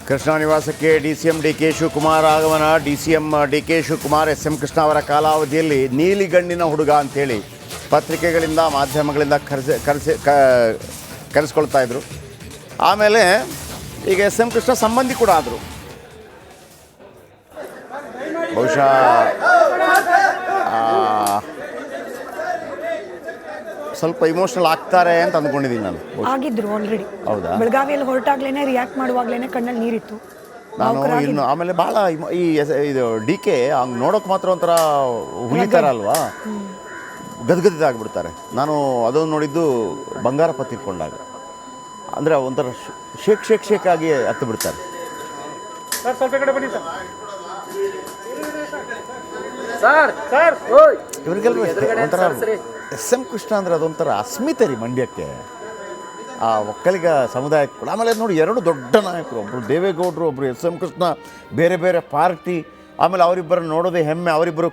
ಕೃಷ್ಣ ನಿವಾಸಕ್ಕೆ ಡಿ ಕೆ ಶಿವಕುಮಾರ್ ಆಗಮನ. ಡಿ ಕೆ ಶಿವಕುಮಾರ್ ಎಸ್ ಎಂ ಕೃಷ್ಣ ಅವರ ಕಾಲಾವಧಿಯಲ್ಲಿ ನೀಲಿಗಣ್ಣಿನ ಹುಡುಗ ಅಂಥೇಳಿ ಪತ್ರಿಕೆಗಳಿಂದ ಮಾಧ್ಯಮಗಳಿಂದ ಕರೆಸ್ಕೊಳ್ತಾ ಇದ್ರು. ಆಮೇಲೆ ಈಗ ಎಸ್ ಎಂ ಕೃಷ್ಣ ಸಂಬಂಧಿ ಕೂಡ ಆದರು. ಬಹುಶಃ ಸ್ವಲ್ಪ ಇಮೋಷನಲ್ ಆಗ್ತಾರೆ ಅಂತ ಅಂದ್ಕೊಂಡಿದ್ದೀನಿ ನಾನು. ಆಗಿದ್ರು ಆಲ್ರೆಡಿ. ಹೌದಾ? ಬೆಳಗಾವಿಯಲ್ಲಿ ಹೊರಟಾಗ್ಲೇನೆ ರಿಯಾಕ್ಟ್ ಮಾಡುವಾಗ್ಲೇನೆ ಕಣ್ಣಲ್ಲಿ ನೀರಿತ್ತು. ನಾನು ಇನ್ನು ಆಮೇಲೆ ಭಾಳ ಇದು ಡಿ ಕೆ ಹಂಗೆ ನೋಡೋಕೆ ಮಾತ್ರ ಒಂಥರ ಹುಲಿತಾರ ಅಲ್ವಾ, ಗದ್ಗದ್ದಾಗ್ಬಿಡ್ತಾರೆ. ನಾನು ಅದನ್ನು ನೋಡಿದ್ದು ಬಂಗಾರಪ್ಪ ತೀರ್ಕೊಂಡಾಗ. ಅಂದರೆ ಒಂಥರ ಶೇಕ್ ಆಗಿ ಹತ್ತು ಬಿಡ್ತಾರೆ. ಇವ್ರಿಗೆಲ್ಲರೂ ಒಂಥರ ಎಸ್ ಎಂ ಕೃಷ್ಣ ಅಂದರೆ ಅದೊಂಥರ ಅಸ್ಮಿತೆ ರೀ ಮಂಡ್ಯಕ್ಕೆ, ಆ ಒಕ್ಕಲಿಗ ಸಮುದಾಯಕ್ಕೆ ಕೂಡ. ಆಮೇಲೆ ನೋಡಿ, ಎರಡು ದೊಡ್ಡ ನಾಯಕರು, ಒಬ್ಬರು ದೇವೇಗೌಡರು, ಒಬ್ಬರು ಎಸ್ ಎಂ ಕೃಷ್ಣ, ಬೇರೆ ಬೇರೆ ಪಾರ್ಟಿ. ಆಮೇಲೆ ಅವರಿಬ್ಬರನ್ನು ನೋಡೋದೇ ಹೆಮ್ಮೆ. ಅವರಿಬ್ಬರು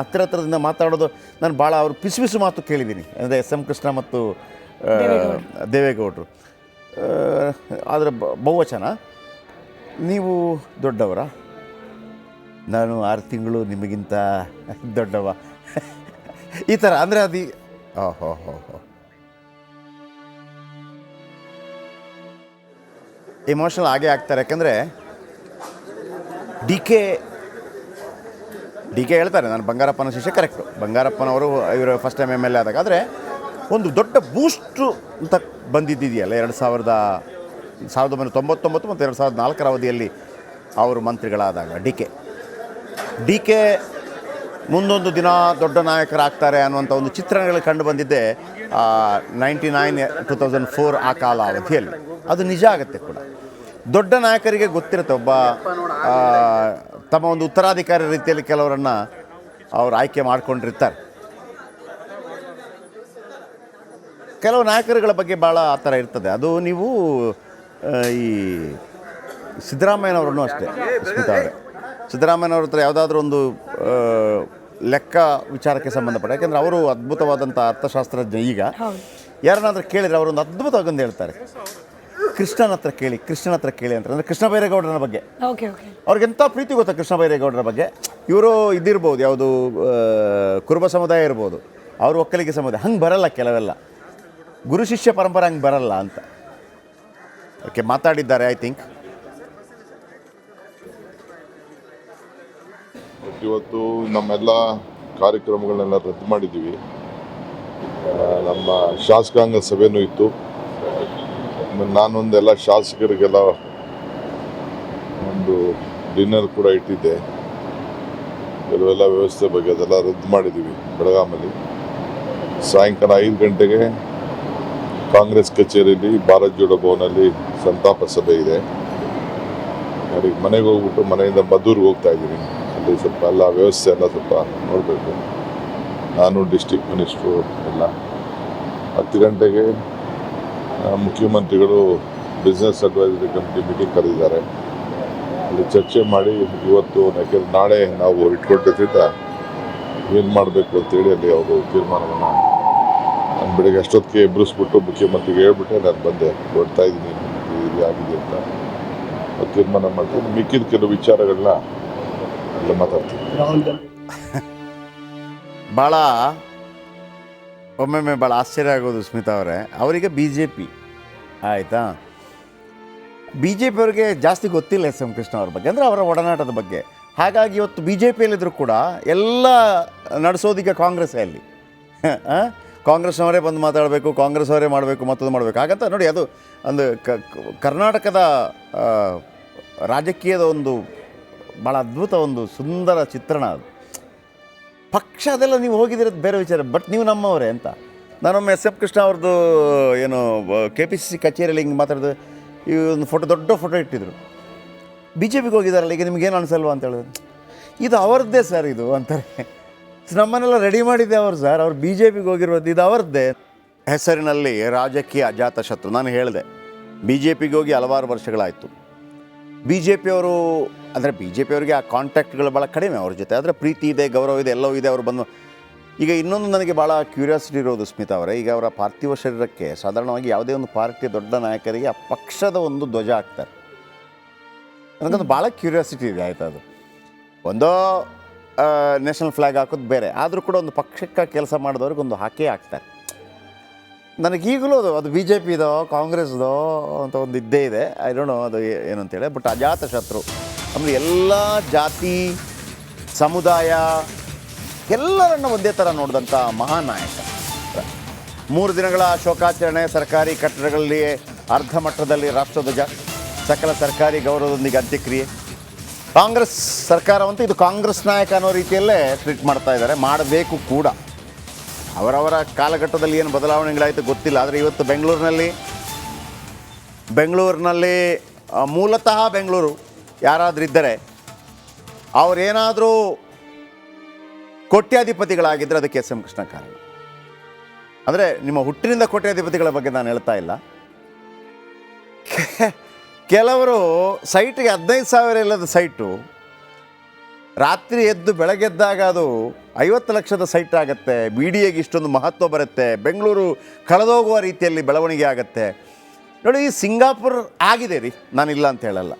ಹತ್ತಿರದಿಂದ ಮಾತಾಡೋದು ನಾನು ಭಾಳ ಅವ್ರು ಪಿಸು ಮಾತು ಕೇಳಿದ್ದೀನಿ, ಅಂದರೆ ಎಸ್ ಎಂ ಕೃಷ್ಣ ಮತ್ತು ದೇವೇಗೌಡರು. ಆದರೆ ಬಹುವಚನ, ನೀವು ದೊಡ್ಡವರ, ನಾನು 6 ತಿಂಗಳು ನಿಮಗಿಂತ ದೊಡ್ಡವ, ಈ ಥರ. ಅಂದರೆ ಅದು ಹೋ ಇಮೋಷನಲ್ ಆಗೇ ಆಗ್ತಾರೆ. ಯಾಕೆಂದರೆ ಡಿ ಕೆ ಹೇಳ್ತಾರೆ, ನಾನು ಬಂಗಾರಪ್ಪನ ಶಿಷ್ಯ. ಕರೆಕ್ಟು, ಬಂಗಾರಪ್ಪನವರು ಇವರು ಫಸ್ಟ್ ಟೈಮ್ MLA ಆದಾಗ. ಆದರೆ ಒಂದು ದೊಡ್ಡ ಬೂಸ್ಟು ಅಂತ ಬಂದಿದ್ದಿದೆಯಲ್ಲ 1999 ಮತ್ತು 2004 ಅವಧಿಯಲ್ಲಿ ಅವರು ಮಂತ್ರಿಗಳಾದಾಗ. ಡಿ ಕೆ ಮುಂದೊಂದು ದಿನ ದೊಡ್ಡ ನಾಯಕರಾಗ್ತಾರೆ ಅನ್ನುವಂಥ ಒಂದು ಚಿತ್ರಣಗಳು ಕಂಡು ಬಂದಿದ್ದೆ 2004 ಆ ಕಾಲ ಅವಧಿಯಲ್ಲಿ. ಅದು ನಿಜ ಆಗುತ್ತೆ ಕೂಡ. ದೊಡ್ಡ ನಾಯಕರಿಗೆ ಗೊತ್ತಿರುತ್ತೆ, ಒಬ್ಬ ತಮ್ಮ ಒಂದು ಉತ್ತರಾಧಿಕಾರಿ ರೀತಿಯಲ್ಲಿ ಕೆಲವರನ್ನು ಅವರು ಆಯ್ಕೆ ಮಾಡ್ಕೊಂಡಿರ್ತಾರೆ. ಕೆಲವು ನಾಯಕರುಗಳ ಬಗ್ಗೆ ಭಾಳ ಆ ಥರ ಇರ್ತದೆ. ಅದು ನೀವು ಈ ಸಿದ್ದರಾಮಯ್ಯನವ್ರನ್ನೂ ಅಷ್ಟೇ, ಸ್ಮಿತಾ ಅವರೇ, ಸಿದ್ದರಾಮಯ್ಯನವ್ರ ಹತ್ರ ಯಾವುದಾದ್ರೂ ಒಂದು ಲೆಕ್ಕ ವಿಚಾರಕ್ಕೆ ಸಂಬಂಧಪಟ್ಟ, ಯಾಕೆಂದರೆ ಅವರು ಅದ್ಭುತವಾದಂಥ ಅರ್ಥಶಾಸ್ತ್ರಜ್ಞ. ಈಗ ಯಾರನ್ನಾದ್ರೂ ಕೇಳಿದರೆ ಅವರೊಂದು ಅದ್ಭುತವಾಗೊಂದು ಹೇಳ್ತಾರೆ, ಕೃಷ್ಣನ ಹತ್ರ ಕೇಳಿ ಅಂತ. ಅಂದರೆ ಕೃಷ್ಣ ಬೈರೇಗೌಡರ ಬಗ್ಗೆ ಅವ್ರಿಗೆಂಥ ಪ್ರೀತಿ ಗೊತ್ತಾ ಕೃಷ್ಣ ಬೈರೇಗೌಡರ ಬಗ್ಗೆ. ಇವರು ಇದಿರ್ಬೋದು, ಯಾವುದು ಕುರುಬ ಸಮುದಾಯ ಇರ್ಬೋದು, ಅವರು ಒಕ್ಕಲಿಗೆ ಸಮುದಾಯ. ಹಂಗೆ ಬರಲ್ಲ, ಕೆಲವೆಲ್ಲ ಗುರು ಶಿಷ್ಯ ಪರಂಪರೆ ಹಂಗೆ ಬರಲ್ಲ ಅಂತ ಓಕೆ ಮಾತಾಡಿದ್ದಾರೆ. ಐ ಥಿಂಕ್ ಇವತ್ತು ನಮ್ಮೆಲ್ಲ ಕಾರ್ಯಕ್ರಮಗಳನ್ನೆಲ್ಲ ರದ್ದು ಮಾಡಿದ್ದೀವಿ. ನಮ್ಮ ಶಾಸಕಾಂಗ ಸಭೆನೂ ಇತ್ತು. ನಾನೊಂದೆಲ್ಲ ಶಾಸಕರಿಗೆಲ್ಲ ಒಂದು ಡಿನ್ನರ್ ಕೂಡ ಇಟ್ಟಿದ್ದೆ. ಕೆಲವೆಲ್ಲ ವ್ಯವಸ್ಥೆ ಬಗ್ಗೆ ಅದೆಲ್ಲ ರದ್ದು ಮಾಡಿದ್ದೀವಿ. ಬೆಳಗಾಮಲ್ಲಿ ಸಾಯಂಕಾಲ 5 ಗಂಟೆಗೆ ಕಾಂಗ್ರೆಸ್ ಕಚೇರಿಯಲ್ಲಿ ಭಾರತ್ ಜೋಡೋ ಭವನಲ್ಲಿ ಸಂತಾಪ ಸಭೆ ಇದೆ. ಅದಕ್ಕೆ ಮನೆಗೆ ಹೋಗ್ಬಿಟ್ಟು ಮನೆಯಿಂದ ಮದ್ದೂರಿಗೆ ಹೋಗ್ತಾ ಇದ್ದೀನಿ. ಅಲ್ಲಿ ಸ್ವಲ್ಪ ಎಲ್ಲ ವ್ಯವಸ್ಥೆ ಎಲ್ಲ ಸ್ವಲ್ಪ ನೋಡಬೇಕು. ನಾನು ಡಿಸ್ಟ್ರಿಕ್ಟ್ ಮಿನಿಸ್ಟ್ರು ಎಲ್ಲ 10 ಗಂಟೆಗೆ ಮುಖ್ಯಮಂತ್ರಿಗಳು ಬಿಸ್ನೆಸ್ ಅಡ್ವೈಸರಿ ಕಮಿಟಿ ಮೀಟಿಂಗ್ ಕರೆದಿದ್ದಾರೆ. ಅಲ್ಲಿ ಚರ್ಚೆ ಮಾಡಿ ಇವತ್ತು, ಯಾಕೆಂದ್ರೆ ನಾಳೆ ನಾವು ಇಟ್ಕೊಂಡಿದ್ದರಿಂದ ಏನು ಮಾಡಬೇಕು ಅಂತೇಳಿ ಅಲ್ಲಿ ಅವರು ತೀರ್ಮಾನವನ್ನು ನಾನು ಬೆಳಗ್ಗೆ ಅಷ್ಟೊತ್ತಿಗೆ ಎಬ್ಬರಿಸ್ಬಿಟ್ಟು ಮುಖ್ಯಮಂತ್ರಿಗೆ ಹೇಳ್ಬಿಟ್ಟೆ ನಾನು ಬಂದೆ. ಹೊರಡ್ತಾ ಇದ್ದೀನಿ, ಇದು ಆಗಿದೆ ಅಂತ ತೀರ್ಮಾನ ಮಾಡ್ತೀನಿ. ಮಿಕ್ಕಿದ ಕೆಲವು ವಿಚಾರಗಳನ್ನ ಎಲ್ಲ ಮಾತಾಡ್ತೀನಿ. ಭಾಳ ಒಮ್ಮೊಮ್ಮೆ ಭಾಳ ಆಶ್ಚರ್ಯ ಆಗೋದು ಸ್ಮಿತಾ ಅವರೇ, ಅವರಿಗೆ BJP ಆಯಿತಾ, BJP ಅವ್ರಿಗೆ ಜಾಸ್ತಿ ಗೊತ್ತಿಲ್ಲ ಎಸ್ ಎಂ ಕೃಷ್ಣ ಅವ್ರ ಬಗ್ಗೆ, ಅಂದರೆ ಅವರ ಒಡನಾಟದ ಬಗ್ಗೆ. ಹಾಗಾಗಿ ಇವತ್ತು BJPಯಲ್ಲಿದ್ದರೂ ಕೂಡ ಎಲ್ಲ ನಡೆಸೋದಕ್ಕೆ ಕಾಂಗ್ರೆಸ್ಸೇ. ಅಲ್ಲಿ ಕಾಂಗ್ರೆಸ್ನವರೇ ಬಂದು ಮಾತಾಡಬೇಕು, ಕಾಂಗ್ರೆಸ್ ಅವರೇ ಮಾಡಬೇಕು, ಮತ್ತೊಂದು ಮಾಡಬೇಕು. ಹಾಗಂತ ನೋಡಿ, ಅದು ಒಂದು ಕರ್ನಾಟಕದ ರಾಜಕೀಯದ ಒಂದು ಭಾಳ ಅದ್ಭುತ ಒಂದು ಸುಂದರ ಚಿತ್ರಣ ಅದು. ಪಕ್ಷ ಅದೆಲ್ಲ ನೀವು ಹೋಗಿದಿರೋದು ಬೇರೆ ವಿಚಾರ, ಬಟ್ ನೀವು ನಮ್ಮವರೇ ಅಂತ. ನಾನೊಮ್ಮೆ ಎಸ್ ಎಂ ಕೃಷ್ಣ ಅವ್ರದ್ದು ಏನು KPCC ಕಚೇರಿಯಲ್ಲಿ ಹಿಂಗೆ ಮಾತಾಡಿದ್ರೆ ಈ ಒಂದು ದೊಡ್ಡ ಫೋಟೋ ಇಟ್ಟಿದ್ರು. BJPಗೆ ಹೋಗಿದ್ದಾರಲ್ಲ, ಈಗ ನಿಮಗೇನು ಅನಿಸಲ್ವ ಅಂತ ಹೇಳಿದ್ರು. ಇದು ಅವ್ರದ್ದೇ ಸರ್ ಇದು ಅಂತಾರೆ. ನಮ್ಮನ್ನೆಲ್ಲ ರೆಡಿ ಮಾಡಿದ್ದೆ ಅವರು ಸರ್, ಅವ್ರು BJPಗೆ ಹೋಗಿರೋದು ಇದು ಅವ್ರದ್ದೇ. ಹೆಸರಿನಲ್ಲಿ ರಾಜಕೀಯ ಅಜಾತಶತ್ರು. ನಾನು ಹೇಳಿದೆ, BJPಗೆ ಹೋಗಿ ಹಲವಾರು ವರ್ಷಗಳಾಯಿತು. BJPಯವರು ಅಂದರೆ BJPಯವರಿಗೆ ಆ ಕಾಂಟ್ಯಾಕ್ಟ್ಗಳು ಭಾಳ ಕಡಿಮೆ ಅವ್ರ ಜೊತೆ. ಆದರೆ ಪ್ರೀತಿ ಇದೆ, ಗೌರವ ಇದೆ, ಎಲ್ಲವೂ ಇದೆ. ಅವರು ಬಂದು ಈಗ ಇನ್ನೊಂದು ನನಗೆ ಭಾಳ ಕ್ಯೂರಿಯಾಸಿಟಿ ಇರೋದು ಸ್ಮಿತಾ ಅವರೇ, ಈಗ ಅವರ ಪಾರ್ಥಿವ ಶರೀರಕ್ಕೆ ಸಾಧಾರಣವಾಗಿ ಯಾವುದೇ ಒಂದು ಪಾರ್ಟಿಯ ದೊಡ್ಡ ನಾಯಕರಿಗೆ ಆ ಪಕ್ಷದ ಒಂದು ಧ್ವಜ ಹಾಕ್ತಾರೆ. ನನಗೊಂದು ಭಾಳ ಕ್ಯೂರಿಯಾಸಿಟಿ ಇದೆ ಆಯಿತಾ. ಅದು ಒಂದೋ ನ್ಯಾಷನಲ್ ಫ್ಲ್ಯಾಗ್ ಹಾಕೋದು ಬೇರೆ, ಆದರೂ ಕೂಡ ಒಂದು ಪಕ್ಷಕ್ಕೆ ಕೆಲಸ ಮಾಡಿದವ್ರಿಗೆ ಒಂದು ಹಾಕೇ ಹಾಕ್ತಾರೆ. ನನಗೀಗಲೂ ಅದು ಬಿ ಜೆ ಪಿದೋ ಕಾಂಗ್ರೆಸ್ದೋ ಅಂತ ಒಂದು ಇದ್ದೇ ಇದೆ, ಐ ಡೋಂಟ್ ನೋ ಅದು ಏನು ಅಂತೇಳಿ. ಬಟ್ ಅಜಾತ ಶತ್ರು ಅಂದರೆ ಎಲ್ಲ ಜಾತಿ ಸಮುದಾಯ ಎಲ್ಲರನ್ನು ಒಂದೇ ಥರ ನೋಡಿದಂಥ ಮಹಾನಾಯಕ. 3 ದಿನಗಳ ಶೋಕಾಚರಣೆ, ಸರ್ಕಾರಿ ಕಟ್ಟಡಗಳಲ್ಲಿ ಅರ್ಧ ಮಟ್ಟದಲ್ಲಿ ರಾಷ್ಟ್ರಧ್ವಜ, ಸಕಲ ಸರ್ಕಾರಿ ಗೌರವದೊಂದಿಗೆ ಅಂತ್ಯಕ್ರಿಯೆ. ಕಾಂಗ್ರೆಸ್ ಸರ್ಕಾರವಂತೂ ಇದು ಕಾಂಗ್ರೆಸ್ ನಾಯಕ ಅನ್ನೋ ರೀತಿಯಲ್ಲೇ ಟ್ರೀಟ್ ಮಾಡ್ತಾ ಇದ್ದಾರೆ, ಮಾಡಬೇಕು ಕೂಡ. ಅವರವರ ಕಾಲಘಟ್ಟದಲ್ಲಿ ಏನು ಬದಲಾವಣೆಗಳಾಯಿತು ಗೊತ್ತಿಲ್ಲ. ಆದರೆ ಇವತ್ತು ಬೆಂಗಳೂರಿನಲ್ಲಿ ಮೂಲತಃ ಬೆಂಗಳೂರು ಯಾರಾದರೂ ಇದ್ದರೆ, ಅವರೇನಾದರೂ ಕೋಟ್ಯಾಧಿಪತಿಗಳಾಗಿದ್ದರೆ ಅದಕ್ಕೆ ಎಸ್ ಎಂ ಕೃಷ್ಣ ಕಾರಣ. ಅಂದರೆ ನಿಮ್ಮ ಹುಟ್ಟಿನಿಂದ ಕೋಟ್ಯಾಧಿಪತಿಗಳ ಬಗ್ಗೆ ನಾನು ಹೇಳ್ತಾ ಇಲ್ಲ. ಕೆಲವರು ಸೈಟಿಗೆ 15,000 ಇಲ್ಲದ ಸೈಟು ರಾತ್ರಿ ಎದ್ದು ಬೆಳಗ್ಗೆದ್ದಾಗ ಅದು 50 ಲಕ್ಷದ ಸೈಟ್ ಆಗುತ್ತೆ. ಬಿ ಡಿ ಎಗೆ ಇಷ್ಟೊಂದು ಮಹತ್ವ ಬರುತ್ತೆ. ಬೆಂಗಳೂರು ಕಳೆದೋಗುವ ರೀತಿಯಲ್ಲಿ ಬೆಳವಣಿಗೆ ಆಗುತ್ತೆ. ನೋಡಿ, ಈ ಸಿಂಗಾಪುರ್ ಆಗಿದೆ ರೀ, ನಾನಿಲ್ಲ ಅಂತ ಹೇಳಲ್ಲ.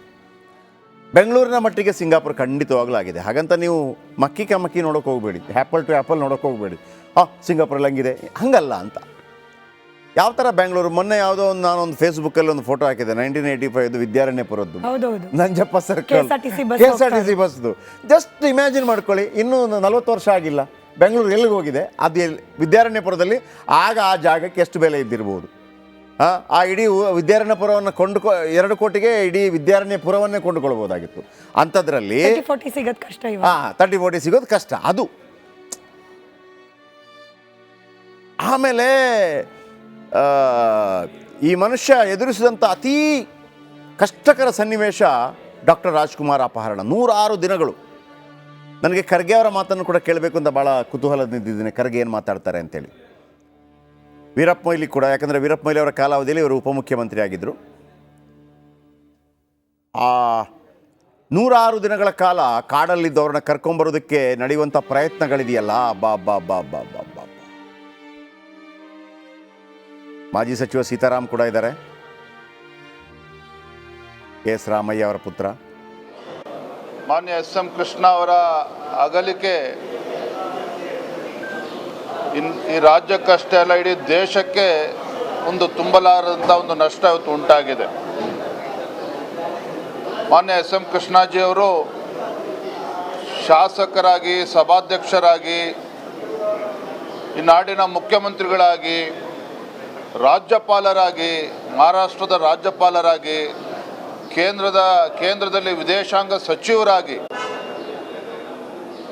ಬೆಂಗಳೂರಿನ ಮಟ್ಟಿಗೆ ಸಿಂಗಾಪುರ್ ಖಂಡಿತವಾಗ್ಲೂ ಆಗಿದೆ. ಹಾಗಂತ ನೀವು ಮಕ್ಕಿ ನೋಡೋಕೆ ಹೋಗಬೇಡಿ, ಆ್ಯಪಲ್ ಟು ಆ್ಯಪಲ್ ನೋಡೋಕೆ ಹೋಗಬೇಡಿ. ಸಿಂಗಾಪುರಲ್ಲಿ ಹಂಗಿದೆ, ಹಂಗಲ್ಲ ಅಂತ. ಯಾವ ಥರ ಬೆಂಗಳೂರು, ಮೊನ್ನೆ ಯಾವುದೋ ಒಂದು ನಾನೊಂದು ಫೇಸ್ಬುಕ್ಕಲ್ಲಿ ಒಂದು ಫೋಟೋ ಹಾಕಿದೆ, 1985 ವಿದ್ಯಾರಣ್ಯಪುರದ್ದು, Nanjappa circle K S R T C ಬಸ್ದು. ಜಸ್ಟ್ ಇಮ್ಯಾಜಿನ್ ಮಾಡ್ಕೊಳ್ಳಿ, ಇನ್ನೂ 40 ವರ್ಷ ಆಗಿಲ್ಲ, ಬೆಂಗಳೂರು ಎಲ್ಲಿಗೆ ಹೋಗಿದೆ? ಅದು ವಿದ್ಯಾರಣ್ಯಪುರದಲ್ಲಿ ಆಗ ಆ ಜಾಗಕ್ಕೆ ಎಷ್ಟು ಬೆಲೆ ಇದ್ದಿರ್ಬೋದು. ಆ ಇಡೀ ವಿದ್ಯಾರಣ್ಯಪುರವನ್ನು 2 ಕೋಟಿಗೆ ಇಡೀ ವಿದ್ಯಾರಣ್ಯಪುರವನ್ನೇ ಕೊಂಡುಕೊಳ್ಬೋದಾಗಿತ್ತು. ಅಂಥದ್ರಲ್ಲಿ 30-40 ಸಿಗೋದು ಕಷ್ಟ. 30-40 ಸಿಗೋದು ಕಷ್ಟ. ಅದು ಆಮೇಲೆ ಈ ಮನುಷ್ಯ ಎದುರಿಸಿದಂಥ ಅತೀ ಕಷ್ಟಕರ ಸನ್ನಿವೇಶ ಡಾಕ್ಟರ್ ರಾಜ್ಕುಮಾರ್ ಅಪಹರಣ. 106 ದಿನಗಳು. ನನಗೆ ಖರ್ಗೆ ಅವರ ಮಾತನ್ನು ಕೂಡ ಕೇಳಬೇಕು ಅಂತ ಭಾಳ ಕುತೂಹಲದಿಂದಿದ್ದೀನಿ, ಖರ್ಗೆ ಏನು ಮಾತಾಡ್ತಾರೆ ಅಂತೇಳಿ. ವೀರಪ್ಪ ಮೊಯ್ಲಿ ಕೂಡ, ಯಾಕಂದರೆ ವೀರಪ್ಪ ಮೊಯ್ಲಿ ಅವರ ಕಾಲಾವಧಿಯಲ್ಲಿ ಇವರು ಉಪಮುಖ್ಯಮಂತ್ರಿ ಆಗಿದ್ದರು. 106 ದಿನಗಳ ಕಾಲ ಕಾಡಲ್ಲಿದ್ದವ್ರನ್ನ ಕರ್ಕೊಂಬರೋದಕ್ಕೆ ನಡೆಯುವಂಥ ಪ್ರಯತ್ನಗಳಿದೆಯಲ್ಲ, ಬಾ ಬಾ ಬಾ ಬಾ ಬಾ ಬಾ. ಮಾಜಿ ಸಚಿವ ಸೀತಾರಾಮ್ ಕೂಡ ಇದ್ದಾರೆ, ಕೆ ಎಸ್ ರಾಮಯ್ಯ ಅವರ ಪುತ್ರ. ಮಾನ್ಯ ಎಸ್ ಎಂ ಕೃಷ್ಣ ಅವರ ಅಗಲಿಕೆ ಈ ರಾಜ್ಯಕ್ಕಷ್ಟೇ ಅಲ್ಲ, ಇಡೀ ದೇಶಕ್ಕೆ ಒಂದು ತುಂಬಲಾರದಂಥ ಒಂದು ನಷ್ಟ ಇವತ್ತು ಉಂಟಾಗಿದೆ. ಮಾನ್ಯ ಎಸ್ ಎಂ ಕೃಷ್ಣಾಜಿಯವರು ಶಾಸಕರಾಗಿ, ಸಭಾಧ್ಯಕ್ಷರಾಗಿ, ಈ ನಾಡಿನ ಮುಖ್ಯಮಂತ್ರಿಗಳಾಗಿ, ರಾಜ್ಯಪಾಲರಾಗಿ, ಮಹಾರಾಷ್ಟ್ರದ ರಾಜ್ಯಪಾಲರಾಗಿ, ಕೇಂದ್ರದಲ್ಲಿ ವಿದೇಶಾಂಗ ಸಚಿವರಾಗಿ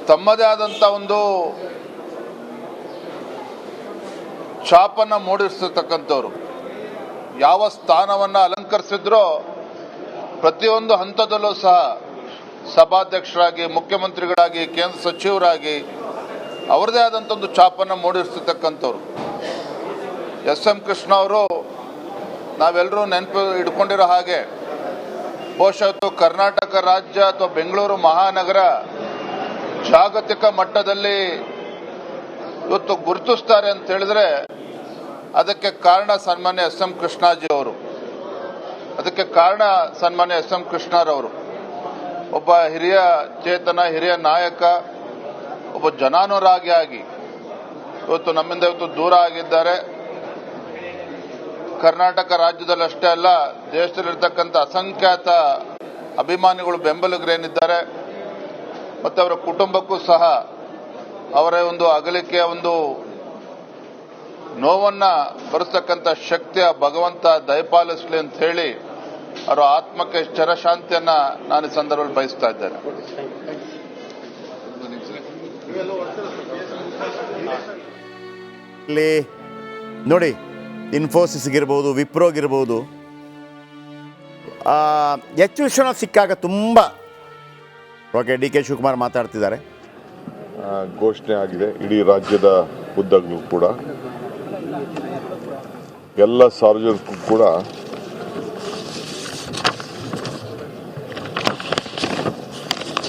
ತಮ್ಮದೇ ಆದಂಥ ಒಂದು ಛಾಪನ್ನು ಮೂಡಿಸಿರ್ತಕ್ಕಂಥವ್ರು. ಯಾವ ಸ್ಥಾನವನ್ನು ಅಲಂಕರಿಸಿದ್ರೋ ಪ್ರತಿಯೊಂದು ಹಂತದಲ್ಲೂ ಸಹ ಸಭಾಧ್ಯಕ್ಷರಾಗಿ, ಮುಖ್ಯಮಂತ್ರಿಗಳಾಗಿ, ಕೇಂದ್ರ ಸಚಿವರಾಗಿ ಅವರದೇ ಆದಂಥ ಒಂದು ಛಾಪನ್ನು ಮೂಡಿಸಿರ್ತಕ್ಕಂಥವ್ರು. ಎಸ್ ಎಂ ಕೃಷ್ಣ ಅವರು ನಾವೆಲ್ಲರೂ ನೆನಪು ಇಟ್ಕೊಂಡಿರೋ ಹಾಗೆ ಬಹುಶಃ ಕರ್ನಾಟಕ ರಾಜ್ಯ ಅಥವಾ ಬೆಂಗಳೂರು ಮಹಾನಗರ ಜಾಗತಿಕ ಮಟ್ಟದಲ್ಲಿ ಇವತ್ತು ಗುರುತಿಸ್ತಾರೆ ಅಂತ ಹೇಳಿದ್ರೆ ಅದಕ್ಕೆ ಕಾರಣ ಸನ್ಮಾನ್ಯ ಎಸ್ ಎಂ ಕೃಷ್ಣಾಜಿ ಅವರು. ಅದಕ್ಕೆ ಕಾರಣ ಸನ್ಮಾನ್ಯ ಎಸ್ ಎಂ ಕೃಷ್ಣರವರು. ಒಬ್ಬ ಹಿರಿಯ ಚೇತನ, ಹಿರಿಯ ನಾಯಕ, ಒಬ್ಬ ಜನಾನುರಾಗಿ ಆಗಿ ಇವತ್ತು ನಮ್ಮಿಂದ ದೂರ ಆಗಿದ್ದಾರೆ. ಕರ್ನಾಟಕ ರಾಜ್ಯದಲ್ಲಿ ಅಷ್ಟೇ ಅಲ್ಲ, ದೇಶದಲ್ಲಿರ್ತಕ್ಕಂಥ ಅಸಂಖ್ಯಾತ ಅಭಿಮಾನಿಗಳು, ಬೆಂಬಲಿಗರೇನಿದ್ದಾರೆ ಮತ್ತು ಅವರ ಕುಟುಂಬಕ್ಕೂ ಸಹ ಅವರ ಒಂದು ಅಗಲಿಕೆಯ ಒಂದು ನೋವನ್ನು ಭರಿಸ್ತಕ್ಕಂಥ ಶಕ್ತಿಯ ಭಗವಂತ ದಯಪಾಲಿಸಲಿ ಅಂತ ಹೇಳಿ ಅವರ ಆತ್ಮಕ್ಕೆ ಚಿರಶಾಂತಿಯನ್ನು ನಾನು ಈ ಸಂದರ್ಭದಲ್ಲಿ ಬಯಸ್ತಾ ಇದ್ದೇನೆ. ಇಲ್ಲಿ ನೋಡಿ, ಇನ್ಫೋಸಿಸ್ಗಿರ್ಬೋದು, ವಿಪ್ರೋಗಿರ್ಬೋದು, ಎಚ್ ವಿಶ್ವನಾಥ್ ಸಿಕ್ಕಾಗ ತುಂಬ ಓಕೆ, ಡಿ ಕೆ ಶಿವಕುಮಾರ್ ಮಾತಾಡ್ತಿದ್ದಾರೆ. ಘೋಷಣೆ ಆಗಿದೆ ಇಡೀ ರಾಜ್ಯದ ಉದ್ದಗಲೂ ಕೂಡ. ಎಲ್ಲ ಸಾರ್ವಜನಿಕರು ಕೂಡ